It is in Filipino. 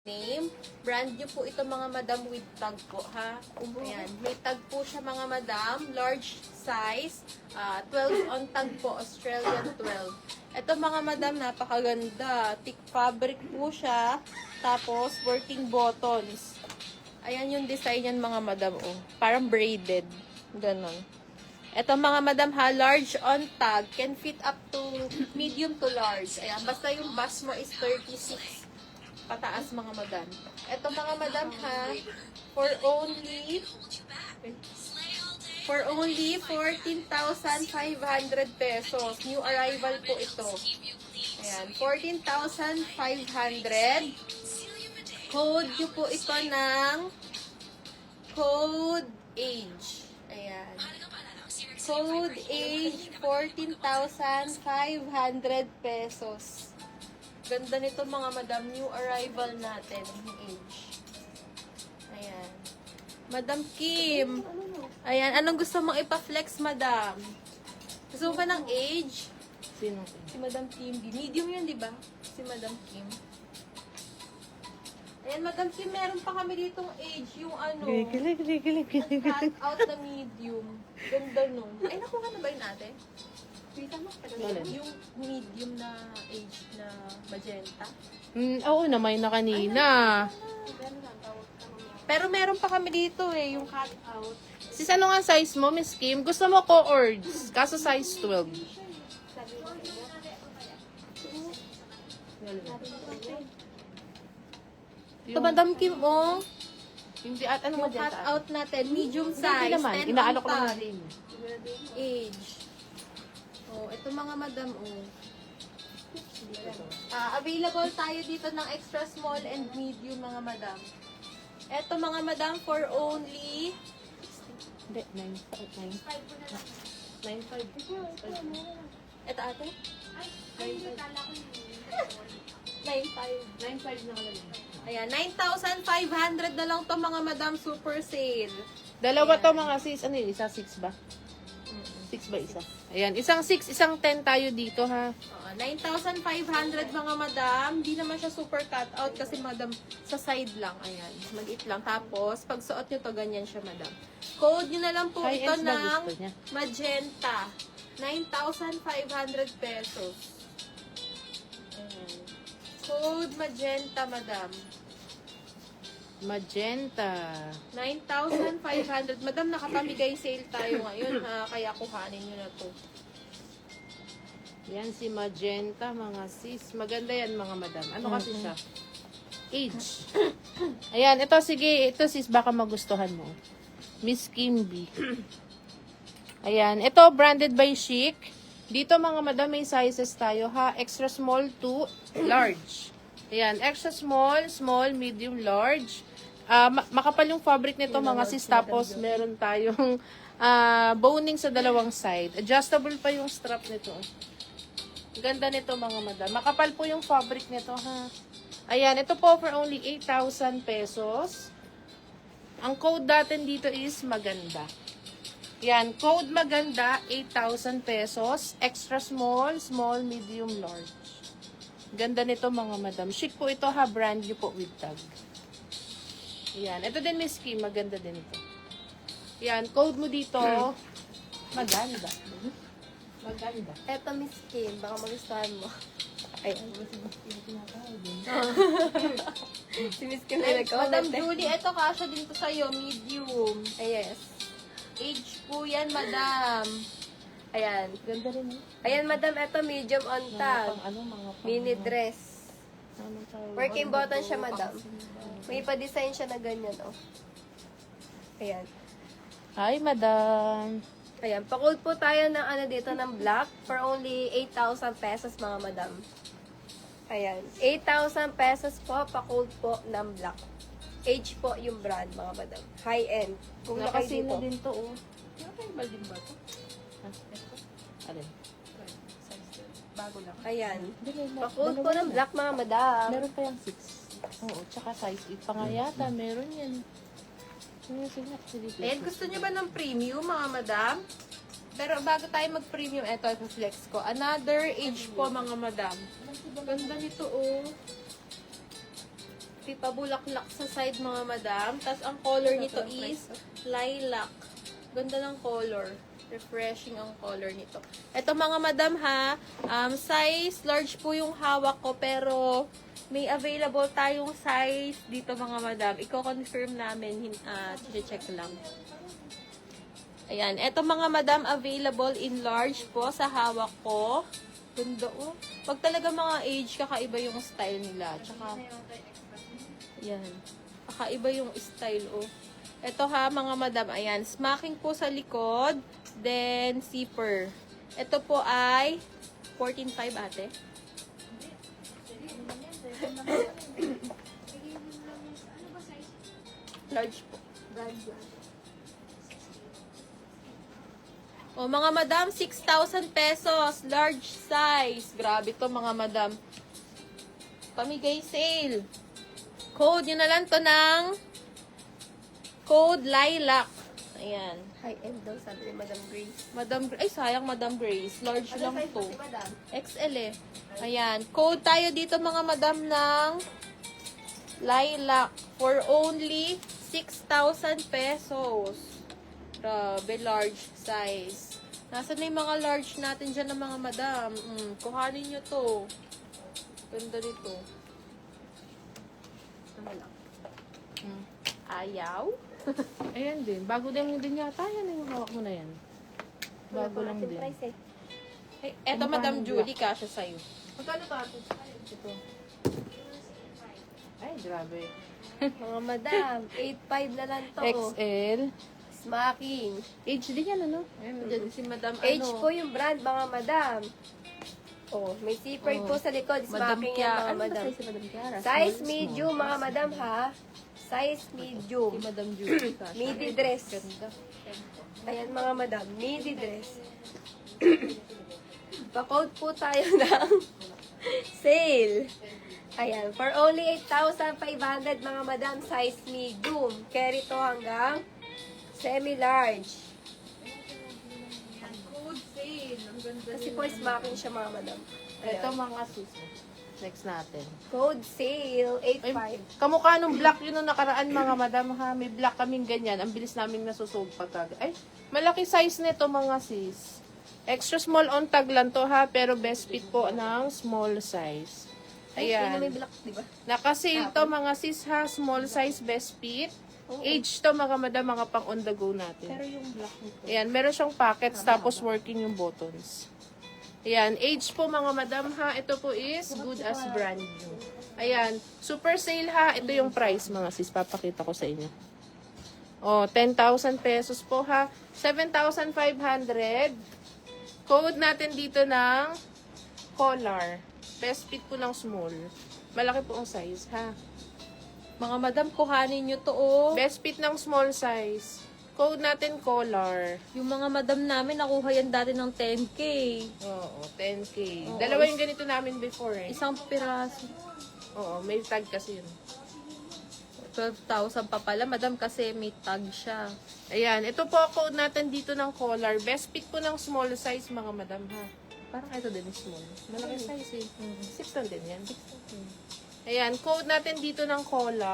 name. Brand nyo po ito mga madam with tag po ha. Ayan. May tag po siya mga madam. Large size. 12 on tag po. Australian 12. Ito mga madam napakaganda. Thick fabric po siya. Tapos working buttons. Ayan yung design yan mga madam. Oh. Parang braided. Ganon. Ito mga madam ha, large on tag, can fit up to medium to large. Ayan, basta yung bust mo is 36 pataas mga madam. Ito mga madam ha, for only 14,500 pesos. New arrival po ito. Ayan, 14,500. Code nyo po ito ng code age. Ayan. Code age, 14,500 pesos. Ganda nito mga madam, new arrival natin, yung age. Ayan. Madam Kim. Ayan, anong gusto mong ipa-flex, madam? Gusto mo ba ng age? Sino? Si Madam Kim. Medium yun, di ba? Si Madam Kim. Ayan, Madam Kim, meron pa kami ditong age, yung ano, cut out na medium. Ganda nun. Ay, nakuha na ba yun ate? Kita mo? Yung medium na age na magenta. Oo naman na kanina. Pero meron pa kami dito eh, yung cut out. Sis, ano nga size mo, Miss Kim? Gusto mo co-ords, kaso size 12. Ito, Madam Kim, oh. Hindi, at ano Yung cut out natin, medium Hindi size, naman, 10 inaalok on lang tag. din. Age. Oh, ito mga madam, oh. Available tayo dito ng extra small and medium mga madam. Ito mga madam for only Hindi, 9.5. 9.5. ito ate? 9.5. 9.5 na kalagay. Ayan, 9,500 na lang to mga madam, super sale. Dalawa to mga sis. Ano yun? Isa 6 ba? 6 ba isa? Ayan, isang 6, isang 10 tayo dito ha. 9,500 mga madam. Di naman siya super cut out kasi madam sa side lang. Ayan, maliit lang. Tapos, pag suot nyo to, ganyan siya madam. Code nyo na lang po High ito ends ba ng gusto niya? magenta. 9,500 pesos. Ayan. Code magenta madam. Magenta. 9,500. Madam, nakapamigay sale tayo ngayon ha. Kaya kuhanin nyo na to. Yan si Magenta, mga sis. Maganda yan, mga madam. Ano kasi siya? Age. Ayan, ito, sige. Ito, sis, baka magustuhan mo. Miss Kimby. Ayan, ito, branded by Chic. Dito, mga madam, may sizes tayo, ha? Extra small to large. Ayan, extra small, small, medium, large. Makapal yung fabric nito, mga sis. Tapos, meron tayong boning sa dalawang side. Adjustable pa yung strap nito. Ganda nito mga madam. Makapal po yung fabric nito ha. Ayan, ito po for only 8,000 pesos. Ang code natin dito is maganda. Yan, code maganda, 8,000 pesos. Extra small, small, medium, large. Ganda nito mga madam. Chic po ito ha, brand new po with tag. Yan, ito din Miss Kim, maganda din ito. Yan, code mo dito, maganda. Maganda. Eto, Miss Kim, baka magustuhan mo. Ayan. Si Miss Kim na Madam Julie, eto kasha din to sa'yo, medium. Yes. Age po yan, madam. Ayan. Ganda rin eh. Ayan, madam, ito medium on tag. Mga Mini dress. Working button siya, madam. May pa-design siya na ganyan, oh. Ayan. Hi, madam. Ayan, pa-code po tayo ng ano dito ng black for only 8,000 pesos, mga madam. Ayan. 8,000 pesos po, pa-code po ng black. Age po yung brand, mga madam. High-end. Kung na kayo Nakasino dito. din to, oh. Nakaimbal din ba to? Alin? Bago lang. Ayan. Dalawa Pa-code po ng black, mga madam. Meron pa yung 6. Oo, tsaka size 8 pa nga yata. Meron yan. Ayan, gusto nyo ba ng premium, mga madam? Pero bago tayo mag-premium, eto, flex ko. Another age po, mga madam. Ganda nito, oh. May pabulaklak sa side mga madam. Tapos ang color nito is lilac. Ganda ng color. Refreshing ang color nito. Ito mga madam ha, size large po yung hawak ko pero may available tayong size dito mga madam. Iko-confirm namin, check lang. Ayan, ito mga madam available in large po sa hawak ko. Ganda oh. Pag talaga mga age, kakaiba yung style nila. Tsaka, ayan. Kakaiba yung style oh. Ito ha mga madam, ayan. Smacking po sa likod. Then, zipper. Ito po ay 14.5 ate. Large po. O mga madam, 6,000 pesos. Large size. Grabe to mga madam. Pamigay sale. Code nyo na lang to ng code lilac. Ayan. High-end daw, sabi ni Madam Grace. Ay, sayang Madam Grace. Large Ano lang size to. po si Madam? XL eh. Ayan. Code tayo dito mga madam ng lilac for only 6,000 pesos. Grabe, large size. Nasaan na yung mga large natin dyan ng mga madam? Kuhanin nyo to. Ganda nito. Ano lang. Ayaw? Ayan din. Bago din yata. Yan yung hawak mo na yan. Bago lang din. Price eh. Hey, eto Madam Julie, kasha sa'yo. Magkano to ate? Ito. Ay, grabe. Mga madam, 8.5 na lang to. XL. Smacking. Age din yan, ano? Diyan si Madam H po yung brand, mga madam. Oh, may zipper po sa likod. Madam Smacking yan, Kiara. mga Ano ba madam. size si Madam Kiara? Size medium, mga madam, ha? Size medium. Si Madam Julie, kasha. Midi dress. Ganda. Ayan, mga madam. Midi dress. Pa-code po tayo ng sale. Ayan, for only 8,500 mga madam, size medium. Carry to hanggang semi-large. Code sale. Ang ganda Kasi po smacking siya mga madam. Ito Ayan. mga suso. Next natin. Code sale, Ay, 8.5. kamukha nung black yun nung nakaraan mga madam ha. May black kaming ganyan. Ang bilis namin nasusog pag ay, malaki size nito mga sis. Extra small on tag lang to ha. Pero best fit po ng small size. Yun na may Ayan. black, di ba? Naka-sale to mga sis ha. Small size best fit. Age to mga madam, mga pang on the go natin. Pero yung black nito. Ayan, meron siyang pockets tapos working yung buttons. Ayan, age po mga madam ha, ito po is good as brand new. Ayan, super sale ha, ito yung price mga sis, papakita ko sa inyo. O, 10,000 pesos po ha, 7,500. Code natin dito ng collar. Best fit po ng small. Malaki po ang size ha. Mga madam, kuhanin nyo to oh. Best fit ng small size. Code natin collar. Yung mga madam namin, nakuha yan dati ng 10K. Oo, 10K. Oo, Dalawa yung ganito namin before eh. Isang piraso. Oo, may tag kasi yun. 12,000 pa pala, madam, kasi may tag siya. Ayan, ito po code natin dito ng collar. Best fit po ng small size mga madam ha. Parang ito din small. Malaki size eh. 6 lang din yan. Ayan, code natin dito ng collar.